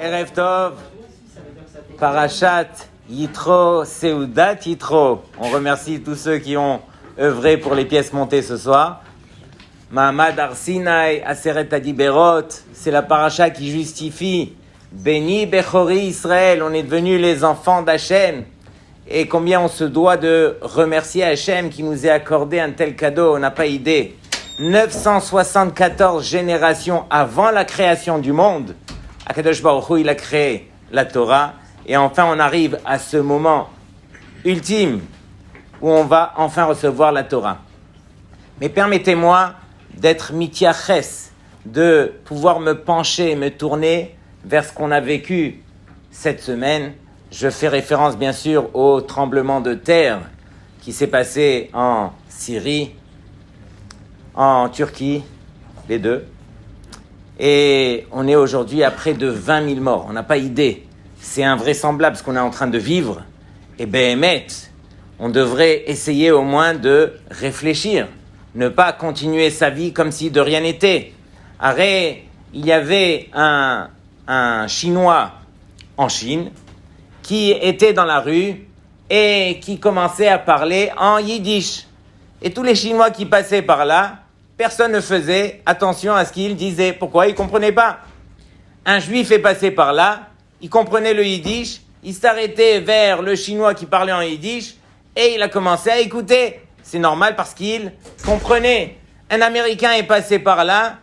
Erev Tov, Parashat Yitro, Seudat Yitro. On remercie tous ceux qui ont œuvré pour les pièces montées ce soir. Mahamad Arsinai, Aseret Adiberot, c'est la paracha qui justifie Béni Bechori Israël, on est devenus les enfants d'Hachem. Et combien on se doit de remercier Hachem qui nous ait accordé un tel cadeau, on n'a pas idée. 974 générations avant la création du monde, Akadosh Baruch Hu, il a créé la Torah. Et enfin, on arrive à ce moment ultime où on va enfin recevoir la Torah. Mais permettez-moi d'être mitiaches, de pouvoir me pencher, me tourner vers ce qu'on a vécu cette semaine. Je fais référence bien sûr au tremblement de terre qui s'est passé en Syrie, en Turquie, les deux. Et on est aujourd'hui à près de 20 000 morts. On n'a pas idée. C'est invraisemblable ce qu'on est en train de vivre. Et Béhémet, on devrait essayer au moins de réfléchir. Ne pas continuer sa vie comme si de rien n'était. Arrête, il y avait un Chinois en Chine qui était dans la rue et qui commençait à parler en yiddish. Et tous les Chinois qui passaient par là, personne ne faisait attention à ce qu'il disait. Pourquoi? Ils ne comprenaient pas. Un juif est passé par là, il comprenait le yiddish, il s'arrêtait vers le Chinois qui parlait en yiddish et il a commencé à écouter. C'est normal parce qu'il comprenait. Un Américain est passé par là,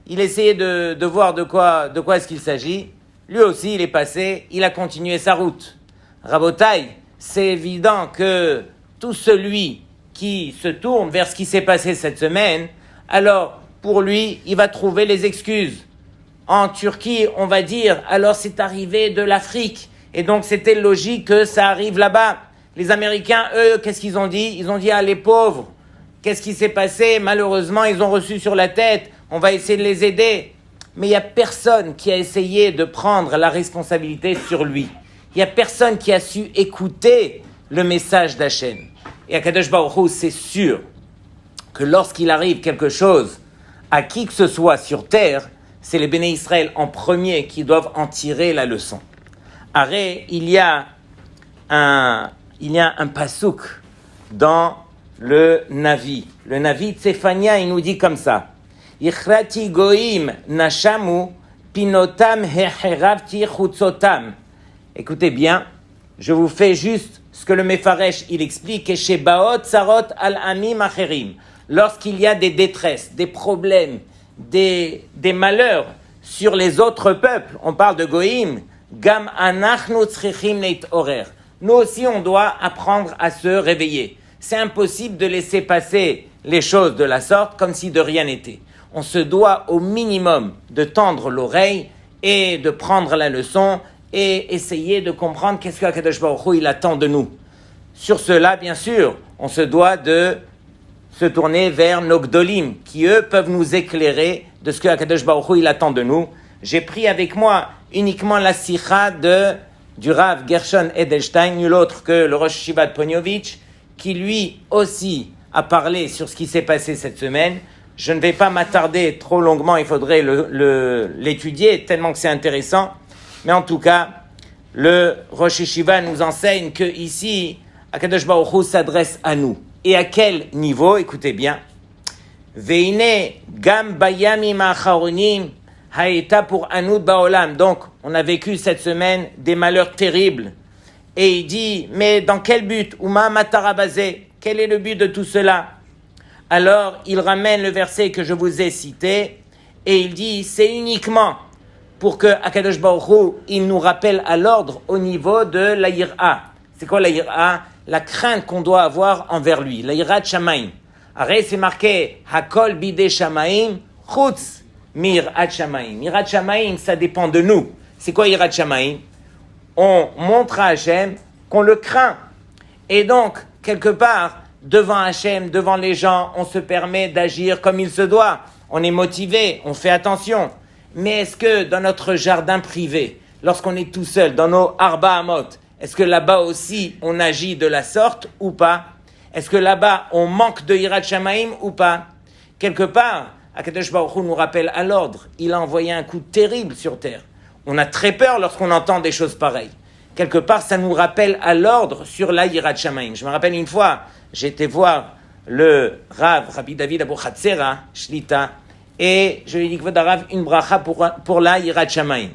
il essayait de voir de quoi est-ce qu'il s'agit. Lui aussi, il est passé, il a continué sa route. Rabotaï, c'est évident que tout celui qui se tourne vers ce qui s'est passé cette semaine, alors pour lui, il va trouver les excuses. En Turquie, on va dire, alors c'est arrivé de l'Afrique, et donc c'était logique que ça arrive là-bas. Les Américains, eux, qu'est-ce qu'ils ont dit? Ils ont dit, ah, les pauvres, qu'est-ce qui s'est passé? Malheureusement, ils ont reçu sur la tête, on va essayer de les aider. Mais il n'y a personne qui a essayé de prendre la responsabilité sur lui. Il n'y a personne qui a su écouter le message d'Hachem. Et à Kadosh Baruch Hu, c'est sûr que lorsqu'il arrive quelque chose à qui que ce soit sur terre, c'est les Béné Israël en premier qui doivent en tirer la leçon. Arrête, il y a un pasouk dans le Navi. Le Navi Tsephania, il nous dit comme ça. Ichrati goim nashamu pinotam hecheravti chutzotam. Écoutez bien, je vous fais juste ce que le Mefaresh il explique. Shebaot sarot al amim acherim. Lorsqu'il y a des détresses, des problèmes, des malheurs sur les autres peuples, on parle de goim. Gam anachnu tzrichim leitorer. Nous aussi, on doit apprendre à se réveiller. C'est impossible de laisser passer les choses de la sorte comme si de rien n'était. On se doit au minimum de tendre l'oreille et de prendre la leçon et essayer de comprendre qu'est-ce que Akadosh Baruch Hu il attend de nous. Sur cela, bien sûr, on se doit de se tourner vers nos Gdolim, qui eux peuvent nous éclairer de ce que Akadosh Baruch Hu il attend de nous. J'ai pris avec moi uniquement la sikha du Rav Gershon Edelstein, nul autre que le Rosh Yeshiva de Ponyovitch, qui lui aussi a parlé sur ce qui s'est passé cette semaine. Je ne vais pas m'attarder trop longuement, il faudrait l'étudier tellement que c'est intéressant. Mais en tout cas, le Rosh Yeshiva nous enseigne que ici, Akadosh Baruch Hu s'adresse à nous. Et à quel niveau? Écoutez bien. Veine gam bayamim acharonim haeta pour anud baolam. Donc, on a vécu cette semaine des malheurs terribles. Et il dit, mais dans quel but? Uma matarabazé. Quel est le but de tout cela? Alors, il ramène le verset que je vous ai cité et il dit, c'est uniquement pour que Akadosh Baruch Hu, il nous rappelle à l'ordre au niveau de la yir'a. C'est quoi la yir'a? La crainte qu'on doit avoir envers lui. La yir'a shamaim. Arrête, c'est marqué, hakol bide shamaim, chutz mir'at shamaim. Mir'at shamaim, ça dépend de nous. C'est quoi yir'at shamaim? On montre à Hachem qu'on le craint. Et donc, quelque part, devant Hachem, devant les gens, on se permet d'agir comme il se doit. On est motivé, on fait attention. Mais est-ce que dans notre jardin privé, lorsqu'on est tout seul, dans nos Arba Amot, est-ce que là-bas aussi on agit de la sorte ou pas? Est-ce que là-bas on manque de Yirat Shamaim ou pas? Quelque part, Akadosh Baruch Hu nous rappelle à l'ordre. Il a envoyé un coup terrible sur terre. On a très peur lorsqu'on entend des choses pareilles. Quelque part, ça nous rappelle à l'ordre sur la Yirat Shamayim. Je me rappelle une fois, j'étais voir le Rav, Rabbi David Abou Chatzera, Shlita, et je lui ai dit, Kvod Rav, une bracha pour la Yirat Shamayim.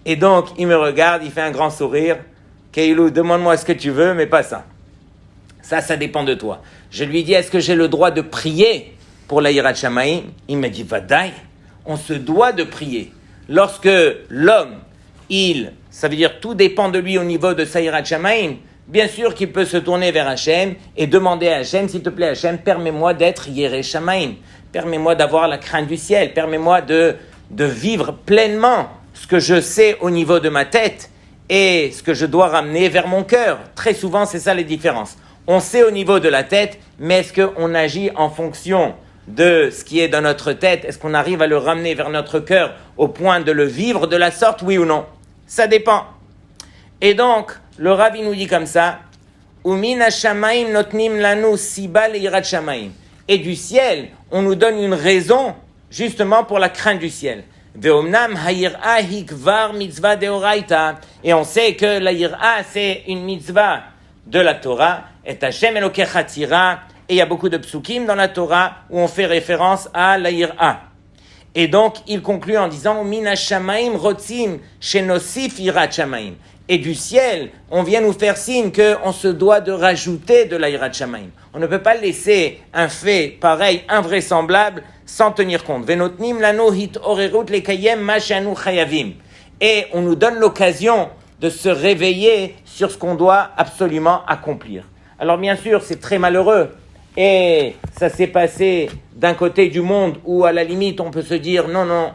Et donc, il me regarde, il fait un grand sourire. Keilou, demande-moi ce que tu veux, mais pas ça. Ça dépend de toi. Je lui ai dit, est-ce que j'ai le droit de prier pour la Yirat Shamayim? Il m'a dit, Vadaï, on se doit de prier. Lorsque l'homme, ça veut dire tout dépend de lui au niveau de sa Yirat Shamayim, bien sûr qu'il peut se tourner vers Hachem et demander à Hachem, s'il te plaît Hachem, permets-moi d'être Yireh Shamayim, permets-moi d'avoir la crainte du ciel, permets-moi de vivre pleinement ce que je sais au niveau de ma tête et ce que je dois ramener vers mon cœur. Très souvent, c'est ça les différences. On sait au niveau de la tête, mais est-ce qu'on agit en fonction de ce qui est dans notre tête? Est-ce qu'on arrive à le ramener vers notre cœur au point de le vivre de la sorte, oui ou non? Ça dépend. Et donc, le Rabbi nous dit comme ça, Umin hashamayim notnim lanu siba leirat shamayim. Et du ciel, on nous donne une raison, justement pour la crainte du ciel. Ve'omnam hayir'a hikvar mitzvah deoraita. Et on sait que la yir'a, c'est une mitzvah de la Torah. Et Hashem Elokecha tira. Et il y a beaucoup de psukim dans la Torah où on fait référence à la yir'a. Et donc, il conclut en disant, Min hashamayim rotzim shenosif yirat shamayim. Et du ciel, on vient nous faire signe qu'on se doit de rajouter de la Yirat Shamayim. On ne peut pas laisser un fait pareil, invraisemblable, sans tenir compte. Venotnim lano hit orerut lekayem mashanu chayavim. Et on nous donne l'occasion de se réveiller sur ce qu'on doit absolument accomplir. Alors bien sûr, c'est très malheureux. Et ça s'est passé d'un côté du monde où à la limite on peut se dire non,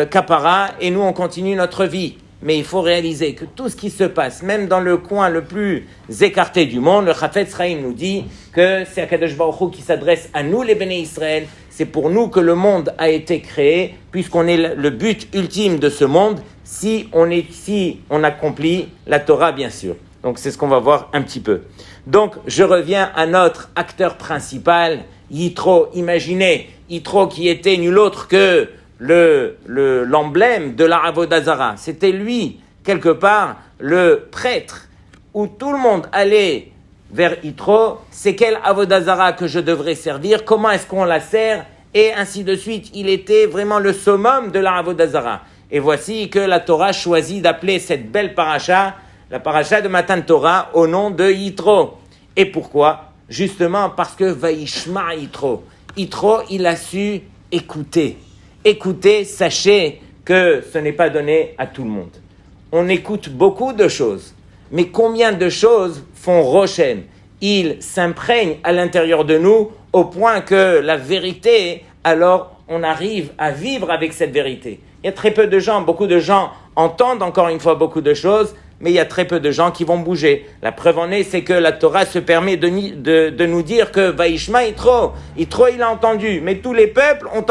kapara, et nous on continue notre vie. Mais il faut réaliser que tout ce qui se passe, même dans le coin le plus écarté du monde, le Chafetz Chaim nous dit que c'est Akadosh Baruch Hu qui s'adresse à nous les Béné Israël. C'est pour nous que le monde a été créé, puisqu'on est le but ultime de ce monde, si on accomplit la Torah, bien sûr. Donc c'est ce qu'on va voir un petit peu. Donc je reviens à notre acteur principal, Yitro. Imaginez, Yitro qui était nul autre que l'emblème de la Avodah Zara. C'était lui, quelque part, le prêtre, où tout le monde allait vers Yitro. C'est quelle Avodah Zara que je devrais servir? Comment est-ce qu'on la sert? Et ainsi de suite. Il était vraiment le summum de la Avodah Zara. Et voici que la Torah choisit d'appeler cette belle paracha, la paracha de Matan Torah, au nom de Yitro. Et pourquoi? Justement parce que Vaishma Yitro. Yitro, il a su écouter. Écoutez, sachez que ce n'est pas donné à tout le monde. On écoute beaucoup de choses, mais combien de choses font Rochen? Ils s'imprègnent à l'intérieur de nous au point que la vérité, alors on arrive à vivre avec cette vérité. Il y a très peu de gens, beaucoup de gens entendent encore une fois beaucoup de choses, mais il y a très peu de gens qui vont bouger. La preuve en est, c'est que la Torah se permet de nous dire que Vaishma Yitro, il a entendu, mais tous les peuples ont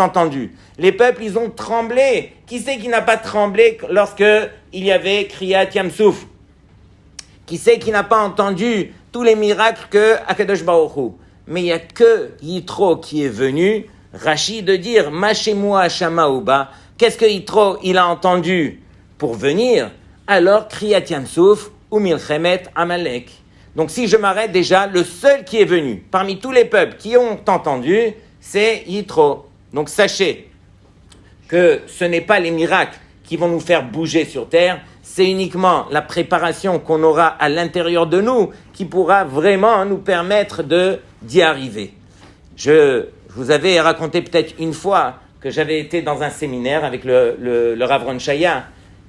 entendu. Les peuples, ils ont tremblé. Qui c'est qui n'a pas tremblé lorsque il y avait Kriyat Yamsouf? Qui c'est qui n'a pas entendu tous les miracles que Akadosh Baruch Hu? Mais il n'y a que Yitro qui est venu, Rashi de dire Mashemua Shamaouba. Qu'est-ce que Yitro il a entendu pour venir? Alors, Kriyat Yamsouf ou Milchemet Amalek. Donc, si je m'arrête déjà, le seul qui est venu parmi tous les peuples qui ont entendu, c'est Yitro. Donc, sachez que ce n'est pas les miracles qui vont nous faire bouger sur terre, c'est uniquement la préparation qu'on aura à l'intérieur de nous qui pourra vraiment nous permettre d'y arriver. Je vous avais raconté peut-être une fois que j'avais été dans un séminaire avec le Rav Ron Shaya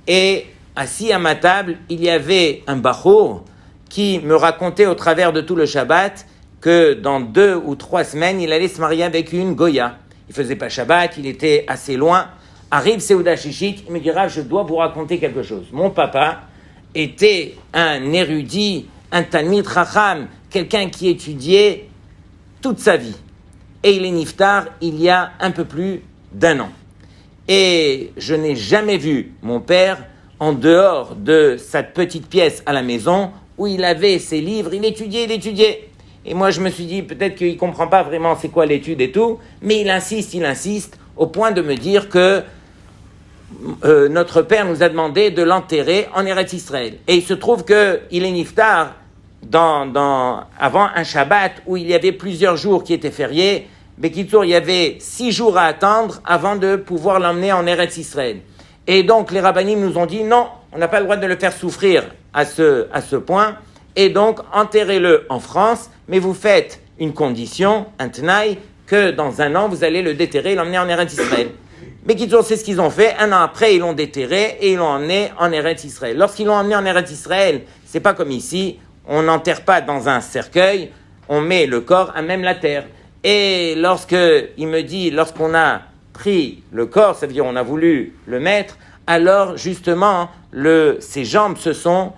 et assis à ma table, il y avait un bachour qui me racontait au travers de tout le Shabbat que dans 2 ou 3 semaines, il allait se marier avec une Goya. Il faisait pas Shabbat, il était assez loin. Arrive Seuda Shishit, il me dira, je dois vous raconter quelque chose. Mon papa était un érudit, un Talmid Chacham, quelqu'un qui étudiait toute sa vie. Et il est niftar il y a un peu plus d'1 an. Et je n'ai jamais vu mon père en dehors de cette petite pièce à la maison où il avait ses livres, il étudiait. Et moi, je me suis dit, peut-être qu'il ne comprend pas vraiment c'est quoi l'étude et tout, mais il insiste, au point de me dire que notre père nous a demandé de l'enterrer en Eretz Israël. Et il se trouve qu'il est niftar avant un Shabbat où il y avait plusieurs jours qui étaient fériés. Bekitsour, il y avait 6 jours à attendre avant de pouvoir l'emmener en Eretz Israël. Et donc les rabbinim nous ont dit non, on n'a pas le droit de le faire souffrir à ce point. Et donc enterrez-le en France, mais vous faites une condition, un tenaï, que dans un an vous allez le déterrer et l'emmener en Eretz Israël. Bekitsour, c'est ce qu'ils ont fait. Un an après, ils l'ont déterré et ils l'ont emmené en Eretz Israël. Lorsqu'ils l'ont emmené en Eretz Israël, c'est pas comme ici. On n'enterre pas dans un cercueil, on met le corps à même la terre. Et lorsqu'on a pris le corps, ça veut dire on a voulu le mettre, alors justement, ses jambes se sont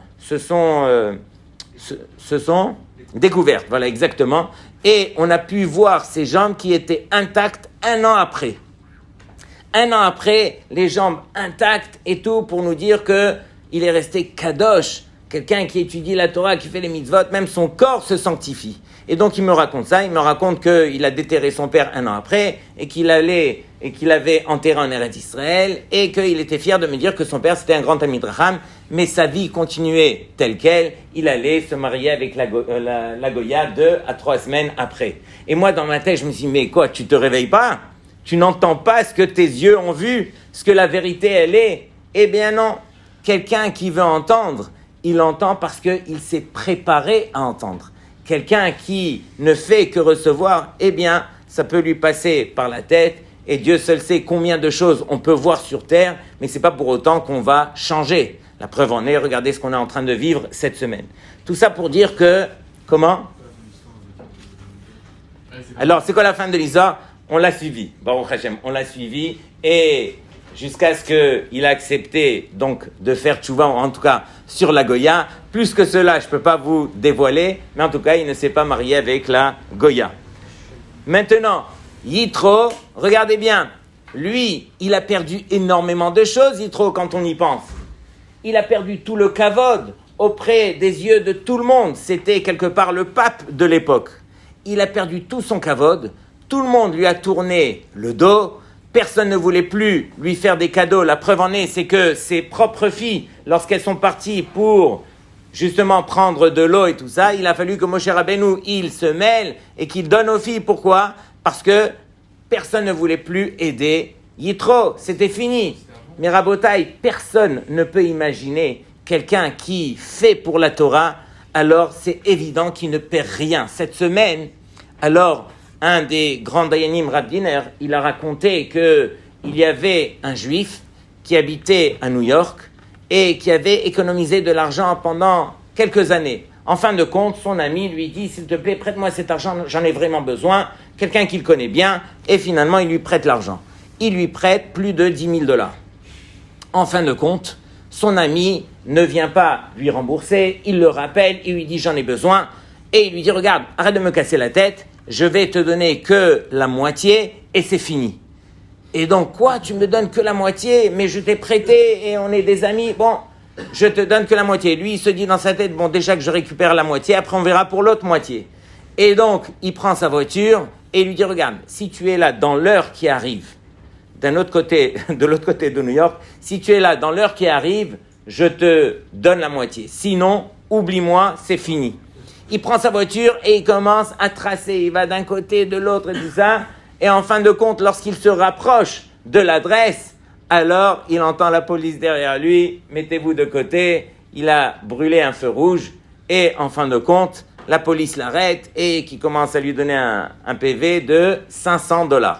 découvertes. Voilà, exactement. Et on a pu voir ses jambes qui étaient intactes un an après. Un an après, les jambes intactes et tout, pour nous dire qu'il est resté kadosh. Quelqu'un qui étudie la Torah, qui fait les mitzvot, même son corps se sanctifie. Et donc il me raconte ça, il me raconte qu'il a déterré son père un an après, et qu'il avait enterré en Eretz Israël, et qu'il était fier de me dire que son père c'était un grand Talmid Racham, mais sa vie continuait telle qu'elle, il allait se marier avec la Goya 2 à 3 semaines après. Et moi dans ma tête je me suis dit, mais quoi, tu te réveilles pas? Tu n'entends pas ce que tes yeux ont vu, ce que la vérité elle est? Eh bien non, quelqu'un qui veut entendre, il entend parce qu'il s'est préparé à entendre. Quelqu'un qui ne fait que recevoir, eh bien, ça peut lui passer par la tête. Et Dieu seul sait combien de choses on peut voir sur terre, mais ce n'est pas pour autant qu'on va changer. La preuve en est, regardez ce qu'on est en train de vivre cette semaine. Tout ça pour dire que, comment? Alors, c'est quoi la fin de l'histoire? On l'a suivi, Baruch Hashem, on l'a suivi, et jusqu'à ce qu'il a accepté donc de faire tchouva, en tout cas sur la Goya. Plus que cela, je ne peux pas vous dévoiler, mais en tout cas, il ne s'est pas marié avec la Goya. Maintenant, Yitro, regardez bien, lui, il a perdu énormément de choses, Yitro, quand on y pense. Il a perdu tout le kavod auprès des yeux de tout le monde. C'était quelque part le pape de l'époque. Il a perdu tout son kavod, tout le monde lui a tourné le dos. Personne ne voulait plus lui faire des cadeaux. La preuve en est, c'est que ses propres filles, lorsqu'elles sont parties pour justement prendre de l'eau et tout ça, il a fallu que Moshe Rabbeinu, il se mêle et qu'il donne aux filles. Pourquoi? Parce que personne ne voulait plus aider Yitro. C'était fini. Mais Rabotai, personne ne peut imaginer quelqu'un qui fait pour la Torah, alors c'est évident qu'il ne perd rien. Cette semaine, alors un des grands Dayanim, Rav Diner, il a raconté qu'il y avait un juif qui habitait à New York et qui avait économisé de l'argent pendant quelques années. En fin de compte, son ami lui dit « S'il te plaît, prête-moi cet argent, j'en ai vraiment besoin. » Quelqu'un qu'il connaît bien, et finalement, il lui prête l'argent. Il lui prête plus de $10,000. En fin de compte, son ami ne vient pas lui rembourser, il le rappelle, il lui dit « J'en ai besoin. » Et il lui dit « Regarde, arrête de me casser la tête. Je vais te donner que la moitié et c'est fini. » Et donc, quoi, tu me donnes que la moitié, mais je t'ai prêté et on est des amis. Bon, je te donne que la moitié. Lui, il se dit dans sa tête, bon, déjà que je récupère la moitié, après on verra pour l'autre moitié. Et donc, il prend sa voiture et il lui dit, regarde, si tu es là dans l'heure qui arrive, de l'autre côté de New York, si tu es là dans l'heure qui arrive, je te donne la moitié. Sinon, oublie-moi, c'est fini. Il prend sa voiture et il commence à tracer. Il va d'un côté, de l'autre et tout ça. Et en fin de compte, lorsqu'il se rapproche de l'adresse, alors il entend la police derrière lui. Mettez-vous de côté. Il a brûlé un feu rouge. Et en fin de compte, la police l'arrête et qui commence à lui donner un PV de $500.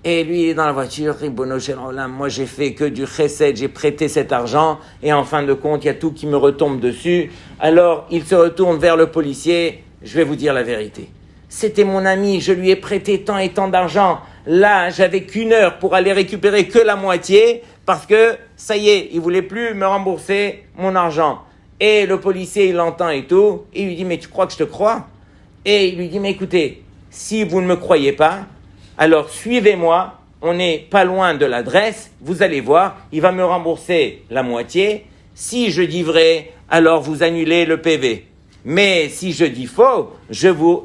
Et lui, il est dans la voiture. Ribono shel olam, moi j'ai fait que du chesed, j'ai prêté cet argent. Et en fin de compte, il y a tout qui me retombe dessus. Alors, il se retourne vers le policier. Je vais vous dire la vérité. C'était mon ami, je lui ai prêté tant et tant d'argent. Là, j'avais qu'une heure pour aller récupérer que la moitié parce que, ça y est, il voulait plus me rembourser mon argent. Et le policier, il l'entend et tout. Et il lui dit, mais tu crois que je te crois? Et il lui dit, mais écoutez, si vous ne me croyez pas, alors suivez-moi, on n'est pas loin de l'adresse, vous allez voir, il va me rembourser la moitié. Si je dis vrai, alors vous annulez le PV. Mais si je dis faux, je vous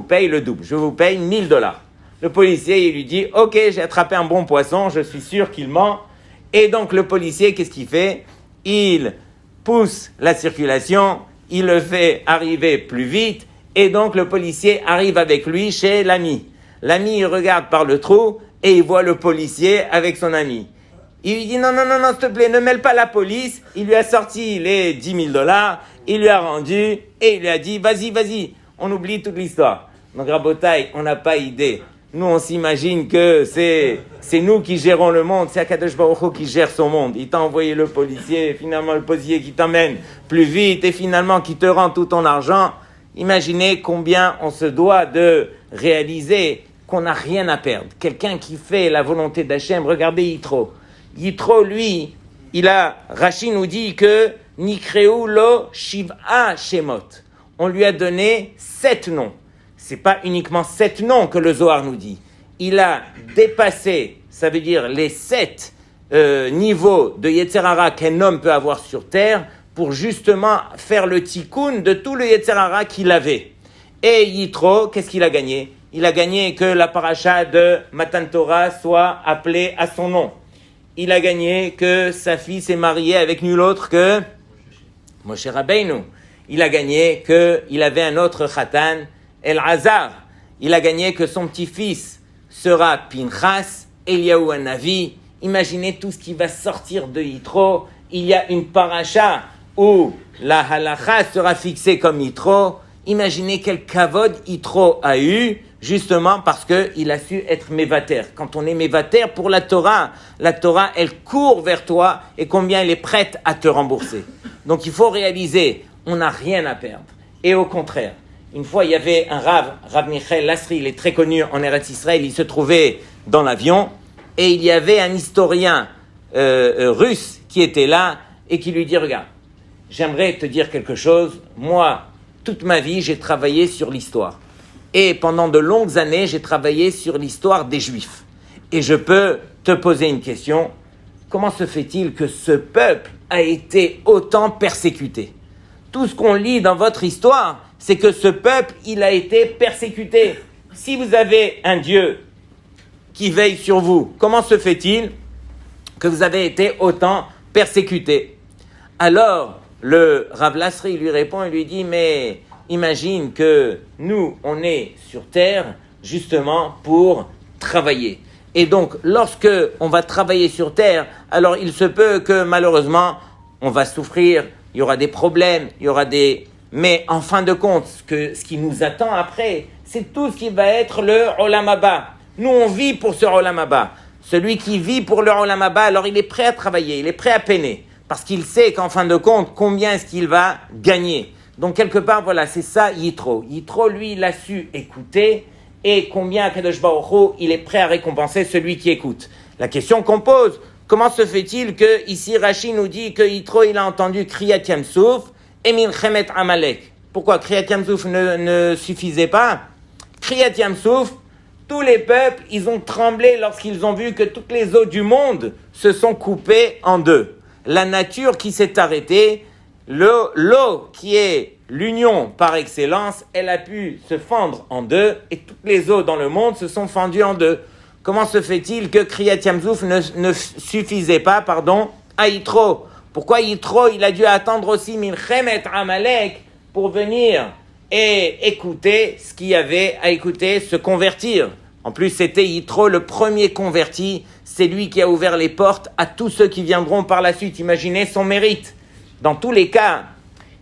paye le double, je vous paye $1,000. Le policier, il lui dit, ok, j'ai attrapé un bon poisson, je suis sûr qu'il ment. Et donc le policier, qu'est-ce qu'il fait? Il pousse la circulation, il le fait arriver plus vite, et donc le policier arrive avec lui chez l'ami. L'ami, il regarde par le trou, et il voit le policier avec son ami. Il lui dit, non, s'il te plaît, ne mêle pas la police. Il lui a sorti les 10 000 $, il lui a rendu, et il lui a dit, vas-y, on oublie toute l'histoire. Donc, Rabotai, on n'a pas idée. Nous, on s'imagine que c'est nous qui gérons le monde, c'est Akadosh Baruch Hu qui gère son monde. Il t'a envoyé le policier, finalement le policier qui t'emmène plus vite, et finalement qui te rend tout ton argent. Imaginez combien on se doit de réaliser qu'on n'a rien à perdre. Quelqu'un qui fait la volonté d'Hachem, regardez Yitro. Yitro, lui, Rashi nous dit que Nikreu lo Shiv'a Shemot. On lui a donné 7 noms. C'est pas uniquement 7 noms que le Zohar nous dit. Il a dépassé, ça veut dire les 7 niveaux de Yetzer Hara qu'un homme peut avoir sur terre pour justement faire le tikkun de tout le Yetzer Hara qu'il avait. Et Yitro, qu'est-ce qu'il a gagné? Il a gagné que la paracha de Matan Torah soit appelée à son nom. Il a gagné que sa fille s'est mariée avec nul autre que Moshe Rabbeinu. Il a gagné qu'il avait un autre Khatan, El-Hazar. Il a gagné que son petit-fils sera Pinchas, Eliyahu Hanavi. Imaginez tout ce qui va sortir de Yitro. Il y a une paracha où la halacha sera fixée comme Yitro. Imaginez quel kavod Yitro a eu, justement parce qu'il a su être mévater. Quand on est mévater pour la Torah, elle court vers toi et combien elle est prête à te rembourser. Donc il faut réaliser, on n'a rien à perdre. Et au contraire, une fois il y avait un Rav Michael Lasri, il est très connu en Eretz Israël, il se trouvait dans l'avion et il y avait un historien russe qui était là et qui lui dit, regarde, j'aimerais te dire quelque chose, moi, toute ma vie, j'ai travaillé sur l'histoire. Et pendant de longues années, j'ai travaillé sur l'histoire des Juifs. Et je peux te poser une question. Comment se fait-il que ce peuple a été autant persécuté? Tout ce qu'on lit dans votre histoire, c'est que ce peuple, il a été persécuté. Si vous avez un Dieu qui veille sur vous, comment se fait-il que vous avez été autant persécuté? Alors, le Rav Lasri lui répond et lui dit, mais imagine que nous, on est sur terre justement pour travailler. Et donc, lorsque on va travailler sur terre, alors il se peut que malheureusement, on va souffrir, il y aura des problèmes, mais en fin de compte, ce qui nous attend après, c'est tout ce qui va être le Olam Haba. Nous, on vit pour ce Olam Haba. Celui qui vit pour le Olam Haba, alors il est prêt à travailler, il est prêt à peiner. Parce qu'il sait qu'en fin de compte, combien est-ce qu'il va gagner. Donc, quelque part, voilà, c'est ça, Yitro. Yitro, lui, il a su écouter et combien Kadosh Baruch Hu, il est prêt à récompenser celui qui écoute. La question qu'on pose, comment se fait-il que, ici, Rashi nous dit que Yitro, il a entendu Kriyat Yamsouf et Milchemet Amalek. Pourquoi Kriyat Yamsouf ne suffisait pas? Kriyat Yamsouf, tous les peuples, ils ont tremblé lorsqu'ils ont vu que toutes les eaux du monde se sont coupées en deux. La nature qui s'est arrêtée, l'eau qui est l'union par excellence, elle a pu se fendre en deux et toutes les eaux dans le monde se sont fendues en deux. Comment se fait-il que Kriyat Yamsouf ne suffisait pas, à Yitro? Pourquoi Yitro, il a dû attendre aussi Milchemet Amalek pour venir et écouter ce qu'il y avait à écouter, se convertir? En plus, c'était Yitro le premier converti. C'est lui qui a ouvert les portes à tous ceux qui viendront par la suite. Imaginez son mérite. Dans tous les cas,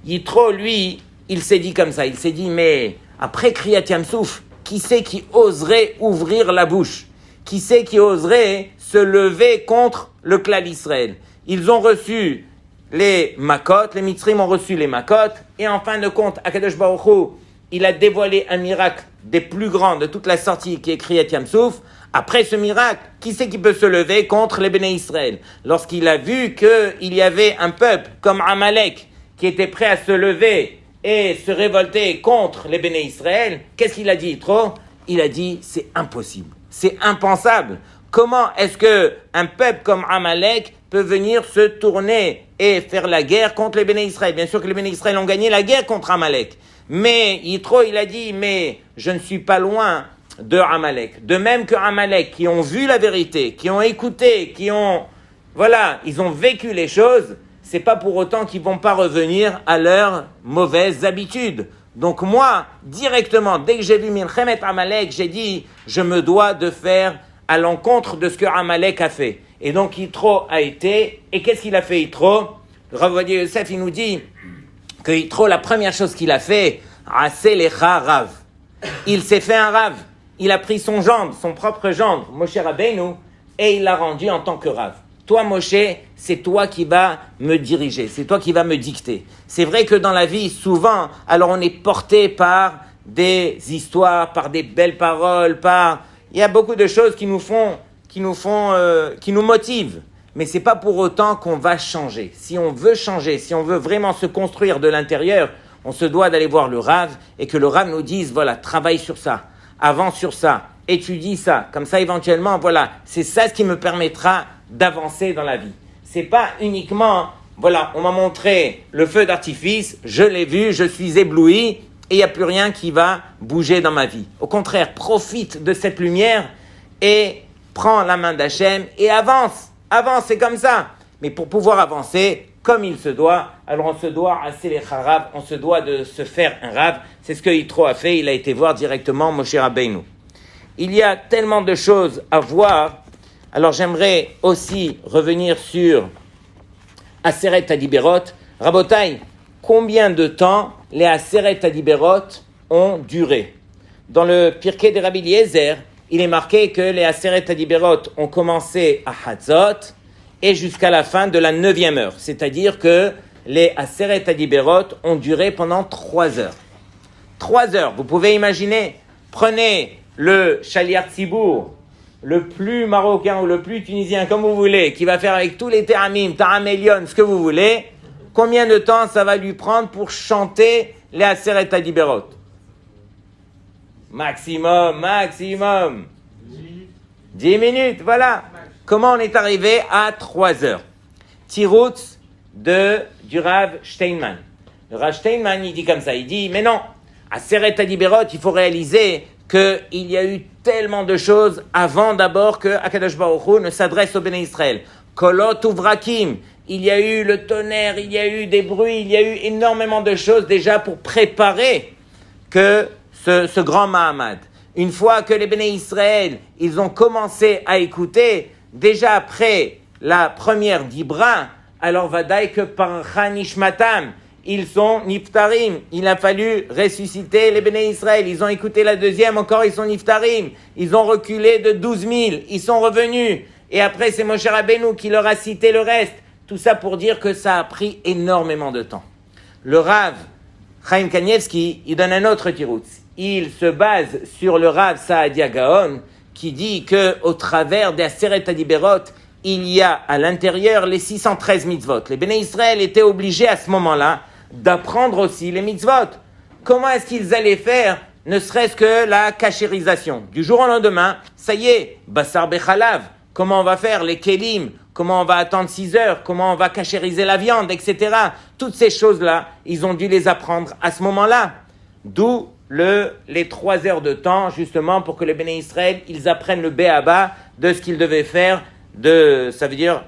Yitro, lui, il s'est dit comme ça. Il s'est dit, mais après Kriyat Yamsouf, qui c'est qui oserait ouvrir la bouche? Qui c'est qui oserait se lever contre le Klal Israël? Ils ont reçu les Makot, les Mitzrim ont reçu les Makot, et en fin de compte, Akadosh Baruch Hu, il a dévoilé un miracle des plus grands de toute la sortie qui est Kriyat Yamsouf. Après ce miracle, qui c'est qui peut se lever contre les Béné Israël? Lorsqu'il a vu qu'il y avait un peuple comme Amalek qui était prêt à se lever et se révolter contre les Béné Israël, qu'est-ce qu'il a dit, Yitro? Il a dit, c'est impossible, c'est impensable. Comment est-ce qu'un peuple comme Amalek peut venir se tourner et faire la guerre contre les Béné Israël? Bien sûr que les Béné Israël ont gagné la guerre contre Amalek. Mais Yitro, il a dit, mais je ne suis pas loin de Amalek. De même que Amalek, qui ont vu la vérité, qui ont écouté, qui ont voilà, ils ont vécu les choses, c'est pas pour autant qu'ils vont pas revenir à leurs mauvaises habitudes. Donc moi, directement, dès que j'ai vu Milchemet Amalek, j'ai dit, je me dois de faire à l'encontre de ce que Amalek a fait. Et donc Yitro a été, et qu'est-ce qu'il a fait Yitro? Le Rav Ovadia Yosef, il nous dit que Yitro, la première chose qu'il a fait, Aseh lecha Rav. Il s'est fait un Rav. Il a pris son gendre, son propre gendre, Moshe Rabbeinu, et il l'a rendu en tant que Rav. Toi, Moshe, c'est toi qui vas me diriger, c'est toi qui vas me dicter. C'est vrai que dans la vie, souvent, alors on est porté par des histoires, par des belles paroles, il y a beaucoup de choses qui nous motivent. Mais c'est pas pour autant qu'on va changer. Si on veut changer, si on veut vraiment se construire de l'intérieur, on se doit d'aller voir le Rav et que le Rav nous dise, voilà, travaille sur ça, avance sur ça, étudie ça. Comme ça, éventuellement, voilà, c'est ça ce qui me permettra d'avancer dans la vie. C'est pas uniquement, voilà, on m'a montré le feu d'artifice, je l'ai vu, je suis ébloui, et il n'y a plus rien qui va bouger dans ma vie. Au contraire, profite de cette lumière et prends la main d'Hachem et avance. Avance, c'est comme ça. Mais pour pouvoir avancer comme il se doit, alors on se doit à Selecha Rav, on se doit de se faire un Rav. C'est ce que Yitro a fait, il a été voir directement Moshe Rabbeinu. Il y a tellement de choses à voir. Alors j'aimerais aussi revenir sur Aseret Adiberot. Rabotai, combien de temps les Aseret Adiberot ont duré? Dans le Pirkei de Rabbi Eliezer, il est marqué que les Aseret Adiberot ont commencé à Hatzot et jusqu'à la fin de la 9e heure. C'est-à-dire que les Aseret Adiberot ont duré pendant 3 heures. 3 heures, vous pouvez imaginer, prenez le Shaliach Tzibour, le plus marocain ou le plus tunisien, comme vous voulez, qui va faire avec tous les Teramim, Taramelion, ce que vous voulez, combien de temps ça va lui prendre pour chanter les Aseret Adiberot? Maximum. 10 minutes, voilà. Comment on est arrivé à 3 heures? Tiroutz du Rav Steinman. Le Rav Steinman, il dit comme ça, il dit, mais non, Aseret Adiberot, il faut réaliser qu'il y a eu tellement de choses avant d'abord que Akadosh Baruch Hu ne s'adresse au Béné Israël. Kolot uvrakim, il y a eu le tonnerre, il y a eu des bruits, il y a eu énormément de choses déjà pour préparer que ce grand Mahamad. Une fois que les Béné Israël, ils ont commencé à écouter, déjà après la première d'Ibra, alors vadaï que par Hanishmatam, ils sont niftarim. Il a fallu ressusciter les Béné Israël. Ils ont écouté la deuxième, encore ils sont niftarim. Ils ont reculé de 12 000. Ils sont revenus. Et après, c'est Moshe Rabbeinu qui leur a cité le reste. Tout ça pour dire que ça a pris énormément de temps. Le Rav Chaim Kanievski, il donne un autre tiroutz. Il se base sur le Rav Saadia Gaon qui dit que au travers des Aseret Adiberot, il y a à l'intérieur les 613 mitzvot. Les Béné Israël étaient obligés à ce moment-là d'apprendre aussi les mitzvot. Comment est-ce qu'ils allaient faire, ne serait-ce que la cachérisation? Du jour au lendemain, ça y est, Bassar Bechalav, comment on va faire les kelim, comment on va attendre 6 heures, comment on va cachériser la viande, etc. Toutes ces choses-là, ils ont dû les apprendre à ce moment-là. D'où les 3 heures de temps, justement, pour que les Béné Israël, ils apprennent le béaba de ce qu'ils devaient faire, ça veut dire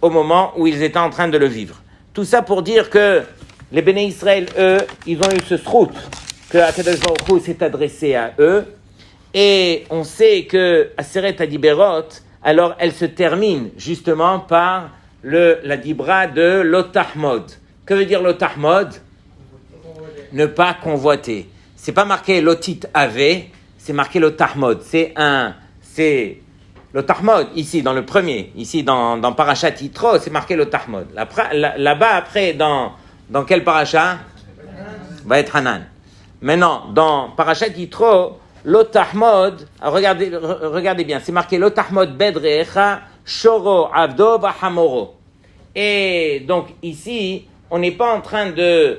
au moment où ils étaient en train de le vivre. Tout ça pour dire que les Béné Israël, eux, ils ont eu ce srout, que Akadosh Baruch Hu s'est adressé à eux, et on sait que Aseret Adiberot, alors elle se termine justement par la dibra de l'otahmod. Que veut dire l'otahmod? Ne pas convoiter. C'est pas marqué lotit ave, c'est marqué l'otahmod. C'est l'otahmod, ici, dans le premier, ici, dans Parashat Yitro, c'est marqué l'otahmod. Là-bas, après, dans quel parasha? Va être Hanan. Maintenant, dans Parashat Yitro, l'otahmod, regardez bien, c'est marqué l'otahmod bedrecha shoro avdo bahamoro. Et donc, ici, on n'est pas en train de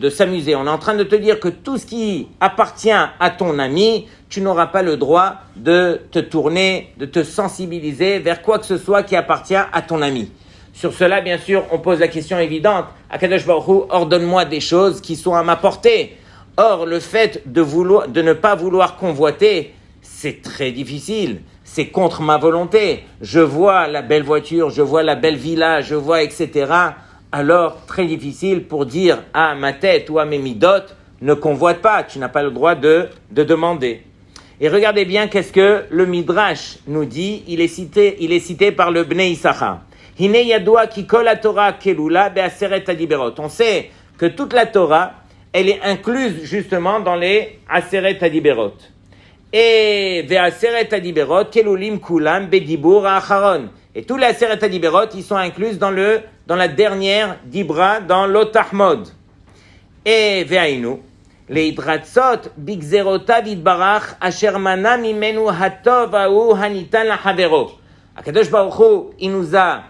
s'amuser. On est en train de te dire que tout ce qui appartient à ton ami, tu n'auras pas le droit de te tourner, de te sensibiliser vers quoi que ce soit qui appartient à ton ami. Sur cela, bien sûr, on pose la question évidente. Akadosh Baruch Hu, ordonne-moi des choses qui sont à ma portée. Or, le fait de ne pas vouloir convoiter, c'est très difficile. c'est contre ma volonté, je vois la belle voiture, je vois la belle villa, je vois etc., alors très difficile pour dire à ma tête ou à mes midotes, ne convoite pas, tu n'as pas le droit de demander. Et regardez bien qu'est-ce que le Midrash nous dit, il est cité par le Bnei Issachar. Hine yadua ki kol haTorah kelula be'aseret hadiberot. On sait que toute la Torah, elle est incluse justement dans les aseret hadiberot. Et ve'aseret hadiberot kelulim kulam bedibur ha'acharon. Et tous les aseret hadiberot, ils sont inclus dans la dernière dibra, dans l'otahmod. Et ve'ainu leidratzot bigzerotav yitbarach asher mana mimenu hatov ha'u hanitan lachavero. Akadosh Baruch Hu, il nous a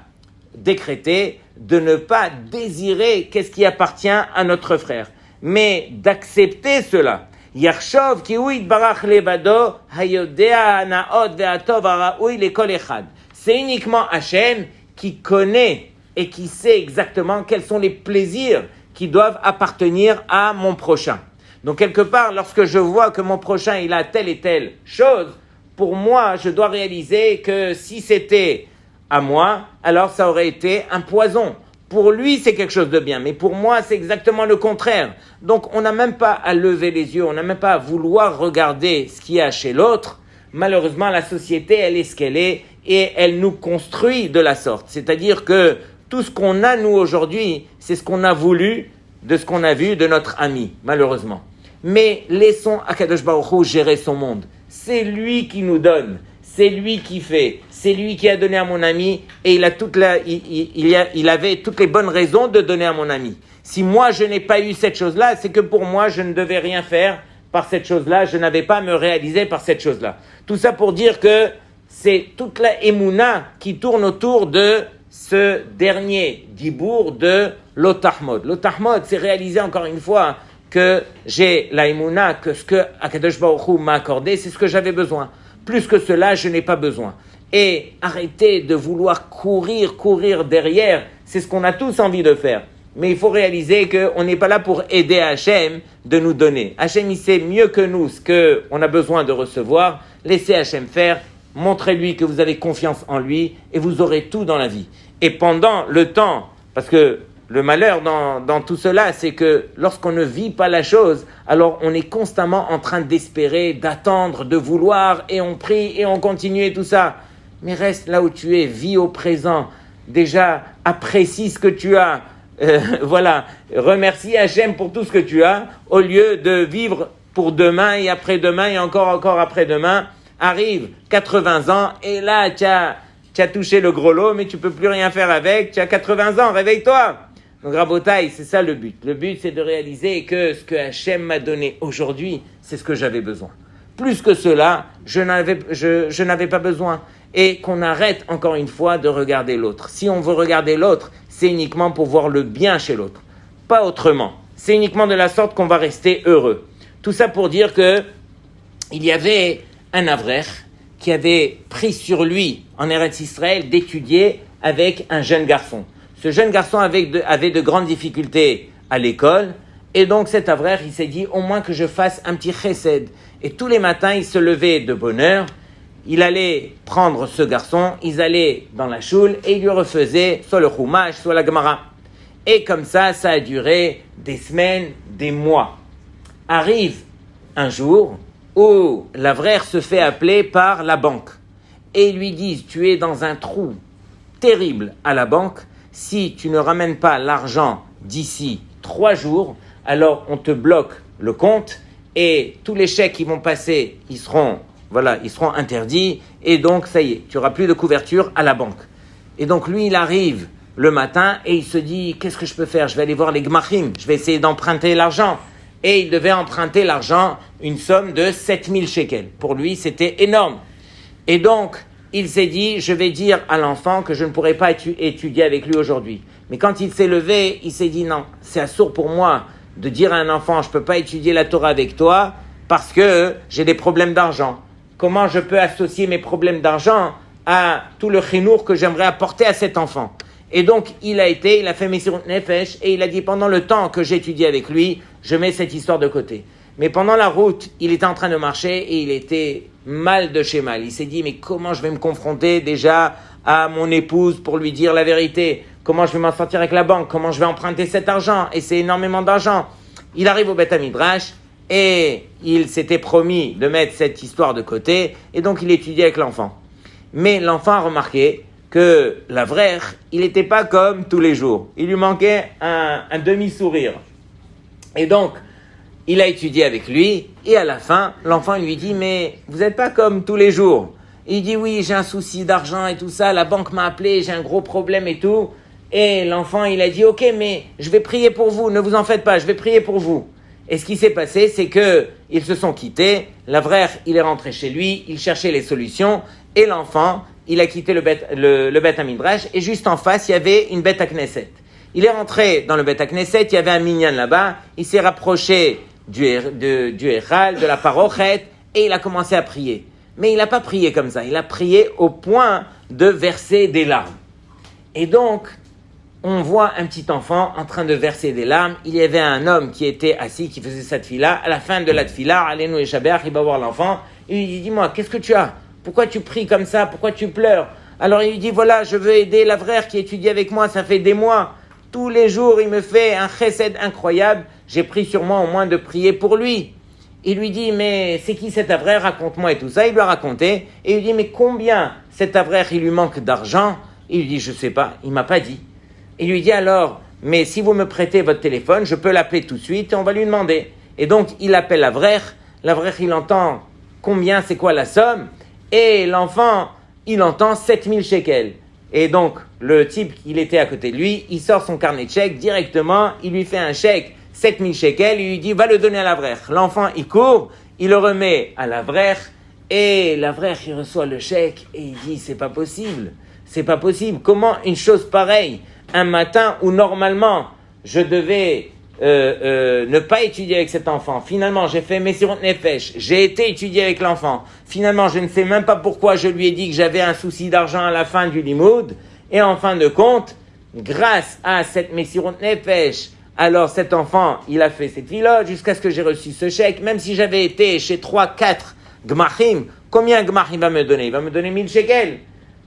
décrété de ne pas désirer qu'est-ce qui appartient à notre frère, mais d'accepter cela. Yarshov ki hu yitbarach levado hayodea hanaot ve'atov ha'raoui lekol echad. C'est uniquement Hachem qui connaît et qui sait exactement quels sont les plaisirs qui doivent appartenir à mon prochain. Donc quelque part, lorsque je vois que mon prochain il a telle et telle chose, pour moi, je dois réaliser que si c'était à moi, alors ça aurait été un poison. Pour lui, c'est quelque chose de bien, mais pour moi, c'est exactement le contraire. Donc on n'a même pas à lever les yeux, on n'a même pas à vouloir regarder ce qu'il y a chez l'autre. Malheureusement, la société, elle est ce qu'elle est et elle nous construit de la sorte. C'est-à-dire que tout ce qu'on a, nous, aujourd'hui, c'est ce qu'on a voulu de ce qu'on a vu de notre ami, malheureusement. Mais laissons Akadosh Baruch Hu gérer son monde. C'est lui qui nous donne, c'est lui qui fait, c'est lui qui a donné à mon ami et il avait toutes les bonnes raisons de donner à mon ami. Si moi, je n'ai pas eu cette chose-là, c'est que pour moi, je ne devais rien faire par cette chose-là, je n'avais pas à me réaliser par cette chose-là. Tout ça pour dire que c'est toute la émouna qui tourne autour de ce dernier dibour de l'otahmod. L'otahmod, c'est réaliser encore une fois que j'ai la émouna, que ce que Akadosh Baruch Hu m'a accordé, c'est ce que j'avais besoin. Plus que cela, je n'ai pas besoin. Et arrêtez de vouloir courir derrière, c'est ce qu'on a tous envie de faire. Mais il faut réaliser qu'on n'est pas là pour aider Hachem de nous donner. Hachem, il sait mieux que nous ce qu'on a besoin de recevoir. Laissez Hachem faire, montrez-lui que vous avez confiance en lui et vous aurez tout dans la vie. Et pendant le temps, parce que le malheur dans tout cela, c'est que lorsqu'on ne vit pas la chose, alors on est constamment en train d'espérer, d'attendre, de vouloir, et on prie, et on continue et tout ça. Mais reste là où tu es, vis au présent. Déjà, apprécie ce que tu as. Voilà, remercie Hachem pour tout ce que tu as, au lieu de vivre pour demain, et après-demain, et encore après-demain. Arrive 80 ans, et là, tu as touché le gros lot, mais tu peux plus rien faire avec. Tu as 80 ans, réveille-toi. Donc, Rabotaï, c'est ça le but. Le but, c'est de réaliser que ce que Hachem m'a donné aujourd'hui, c'est ce que j'avais besoin. Plus que cela, je n'avais pas besoin. Et qu'on arrête, encore une fois, de regarder l'autre. Si on veut regarder l'autre, c'est uniquement pour voir le bien chez l'autre. Pas autrement. C'est uniquement de la sorte qu'on va rester heureux. Tout ça pour dire que il y avait un Avrer qui avait pris sur lui, en Eretz Israël, d'étudier avec un jeune garçon. Ce jeune garçon avait de grandes difficultés à l'école, et donc cet Avrer, il s'est dit, au moins que je fasse un petit chesed. Et tous les matins, il se levait de bonne heure, il allait prendre ce garçon, ils allaient dans la choule, et il lui refaisait soit le chumash, soit la gemara. Et comme ça a duré des semaines, des mois. Arrive un jour où l'Avrer se fait appeler par la banque. Et ils lui disent, tu es dans un trou terrible à la banque. Si tu ne ramènes pas l'argent d'ici 3 jours, alors on te bloque le compte et tous les chèques qui vont passer, ils seront interdits. Et donc, ça y est, tu n'auras plus de couverture à la banque. Et donc, lui, il arrive le matin et il se dit, qu'est-ce que je peux faire ? Je vais aller voir les gmachim, je vais essayer d'emprunter l'argent. Et il devait emprunter l'argent, une somme de 7000 shekels. Pour lui, c'était énorme. Et donc, il s'est dit, je vais dire à l'enfant que je ne pourrai pas étudier avec lui aujourd'hui. Mais quand il s'est levé, il s'est dit, non, c'est assourd pour moi de dire à un enfant, je ne peux pas étudier la Torah avec toi parce que j'ai des problèmes d'argent. Comment je peux associer mes problèmes d'argent à tout le chinour que j'aimerais apporter à cet enfant ? Et donc, il a fait Messirut Nefesh et il a dit, pendant le temps que j'étudie avec lui, je mets cette histoire de côté. Mais pendant la route, il était en train de marcher et il était mal de chez mal. Il s'est dit, mais comment je vais me confronter déjà à mon épouse pour lui dire la vérité? Comment je vais m'en sortir avec la banque? Comment je vais emprunter cet argent? Et c'est énormément d'argent. Il arrive au Beth Midrash et il s'était promis de mettre cette histoire de côté. Et donc, il étudiait avec l'enfant. Mais l'enfant a remarqué que l'Avrer, il n'était pas comme tous les jours. Il lui manquait un demi-sourire. Et donc, il a étudié avec lui, et à la fin, l'enfant lui dit « Mais vous n'êtes pas comme tous les jours ». Il dit « Oui, j'ai un souci d'argent et tout ça, la banque m'a appelé, j'ai un gros problème et tout ». Et l'enfant, il a dit « Ok, mais je vais prier pour vous, ne vous en faites pas, je vais prier pour vous ». Et ce qui s'est passé, c'est qu'ils se sont quittés, l'Avrer, il est rentré chez lui, il cherchait les solutions, et l'enfant, il a quitté le Beth Midrash, et juste en face, il y avait une Beth Knesset. Il est rentré dans le Beth Knesset, il y avait un minyan là-bas, il s'est rapproché du Héral, de la Parochet, et il a commencé à prier. Mais il n'a pas prié comme ça, il a prié au point de verser des larmes. Et donc, on voit un petit enfant en train de verser des larmes. Il y avait un homme qui était assis, qui faisait cette tefila. À la fin de la tefila, Aleinu et Shabeach, il va voir l'enfant, et il dit, dis-moi, qu'est-ce que tu as? Pourquoi tu pries comme ça? Pourquoi tu pleures? Alors il lui dit, voilà, je veux aider l'Avrer qui étudie avec moi, ça fait des mois. Tous les jours, il me fait un chesed incroyable. J'ai pris sur moi au moins de prier pour lui. Il lui dit, mais c'est qui cet Avrer? Raconte-moi et tout ça. Il lui a raconté. Et il lui dit, mais combien cet Avrer, il lui manque d'argent? Il lui dit, je sais pas, il m'a pas dit. Il lui dit alors, mais si vous me prêtez votre téléphone, je peux l'appeler tout de suite et on va lui demander. Et donc, il appelle l'Avrer. L'Avrer, il entend combien, c'est quoi la somme? Et l'enfant, il entend 7000 shekels. Et donc, le type, il était à côté de lui, il sort son carnet de chèques directement, il lui fait un chèque, 7000 shekels, il lui dit, va le donner à l'Avrer. L'enfant, il court, il le remet à l'Avrer, et l'Avrer, il reçoit le chèque, et il dit, c'est pas possible, comment une chose pareille, un matin où normalement, je devais ne pas étudier avec cet enfant. Finalement, j'ai fait Messirut Nefesh. J'ai été étudier avec l'enfant. Finalement, je ne sais même pas pourquoi je lui ai dit que j'avais un souci d'argent à la fin du limoud. Et en fin de compte, grâce à cette Messirut Nefesh, alors cet enfant, il a fait cette filote jusqu'à ce que j'ai reçu ce chèque. Même si j'avais été chez 3-4 Gmachim, combien Gmachim va me donner? Il va me donner 1000 shekels.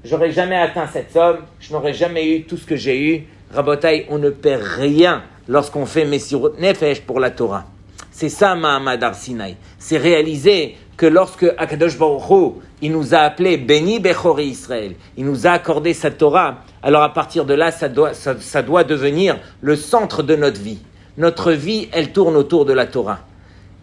J'aurais jamais atteint cette somme. Je n'aurais jamais eu tout ce que j'ai eu. Rabotai, on ne perd rien lorsqu'on fait Messirut Nefesh pour la Torah. C'est ça, Mahamad Har Sinai. C'est réaliser que lorsque Akadosh Baruch Hu, il nous a appelés Béni Bechori Israël, il nous a accordé sa Torah, alors à partir de là, ça doit devenir le centre de notre vie. Notre vie, elle tourne autour de la Torah.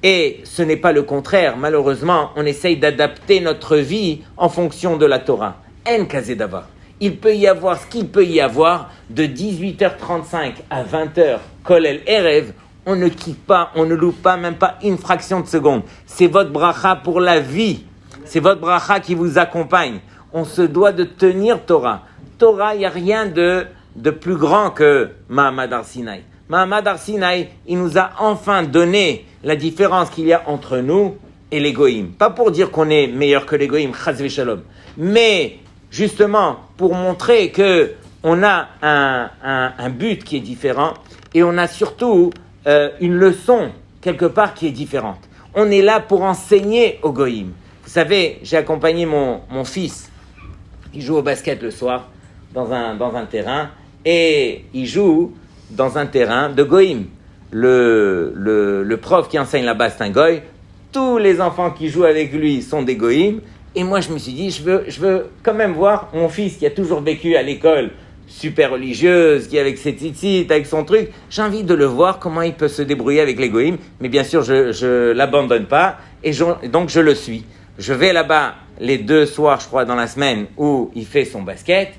Et ce n'est pas le contraire. Malheureusement, on essaye d'adapter notre vie en fonction de la Torah. En Kazedava. Il peut y avoir ce qu'il peut y avoir de 18h35 à 20h, Kolel Erev, on ne quitte pas, on ne loupe pas, même pas une fraction de seconde. C'est votre bracha pour la vie. C'est votre bracha qui vous accompagne. On se doit de tenir Torah. Torah, il n'y a rien de plus grand que Mahamad Har Sinai. Mahamad Har Sinai, il nous a enfin donné la différence qu'il y a entre nous et les goïms. Pas pour dire qu'on est meilleur que les goïms, chas v'shalom, mais justement pour montrer que on a un but qui est différent et on a surtout une leçon quelque part qui est différente. On est là pour enseigner aux goïms. Vous savez, j'ai accompagné mon fils qui joue au basket le soir dans un terrain et il joue dans un terrain de goïm. Le prof qui enseigne là-bas, c'est un goï. Tous les enfants qui jouent avec lui sont des goïms. Et moi, je me suis dit, je veux quand même voir mon fils qui a toujours vécu à l'école super religieuse, qui est avec ses tzitzit, avec son truc. J'ai envie de le voir, comment il peut se débrouiller avec les goïms. Mais bien sûr, je l'abandonne pas. Et donc, je le suis. Je vais là-bas les 2 soirs, je crois, dans la semaine où il fait son basket.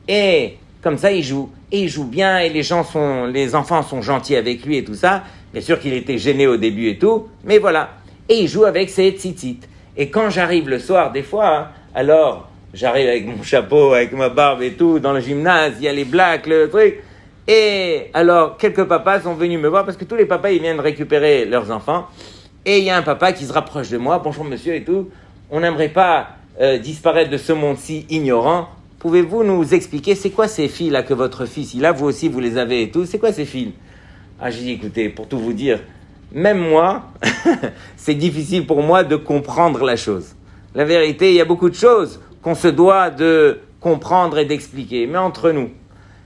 Et comme ça, il joue. Et il joue bien. Et les enfants sont gentils avec lui et tout ça. Bien sûr qu'il était gêné au début et tout. Mais voilà. Et il joue avec ses tzitzit. Et quand j'arrive le soir, des fois, alors j'arrive avec mon chapeau, avec ma barbe et tout, dans le gymnase, il y a les blacks, le truc. Et alors, quelques papas sont venus me voir, parce que tous les papas, ils viennent récupérer leurs enfants. Et il y a un papa qui se rapproche de moi, bonjour monsieur et tout. On n'aimerait pas disparaître de ce monde-ci ignorant. Pouvez-vous nous expliquer, c'est quoi ces filles-là que votre fils, il a, vous aussi, vous les avez et tout, c'est quoi ces filles? Ah, j'ai dit, écoutez, pour tout vous dire, même moi, c'est difficile pour moi de comprendre la chose. La vérité, il y a beaucoup de choses qu'on se doit de comprendre et d'expliquer. Mais entre nous,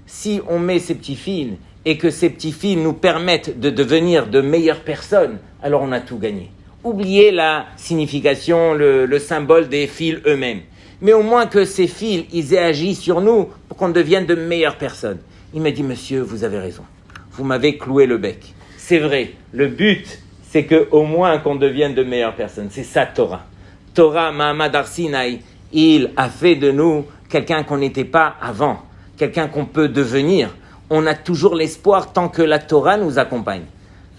si on met ces petits fils et que ces petits fils nous permettent de devenir de meilleures personnes, alors on a tout gagné. Oubliez la signification, le symbole des fils eux-mêmes. Mais au moins que ces fils, ils aient agi sur nous pour qu'on devienne de meilleures personnes. Il m'a dit, monsieur, vous avez raison. Vous m'avez cloué le bec. C'est vrai, le but, c'est qu'au moins qu'on devienne de meilleures personnes. C'est ça, Torah. Torah, Mahamad Har Sinai, il a fait de nous quelqu'un qu'on n'était pas avant, quelqu'un qu'on peut devenir. On a toujours l'espoir tant que la Torah nous accompagne.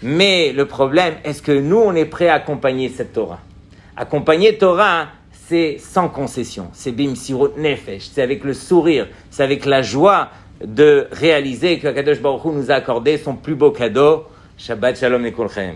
Mais le problème, est-ce que nous, on est prêt à accompagner cette Torah? Accompagner Torah, c'est sans concession. C'est bimsirut nefesh, c'est avec le sourire, c'est avec la joie de réaliser que Kadosh Baruch Hu nous a accordé son plus beau cadeau. Shabbat Shalom Lekulchem.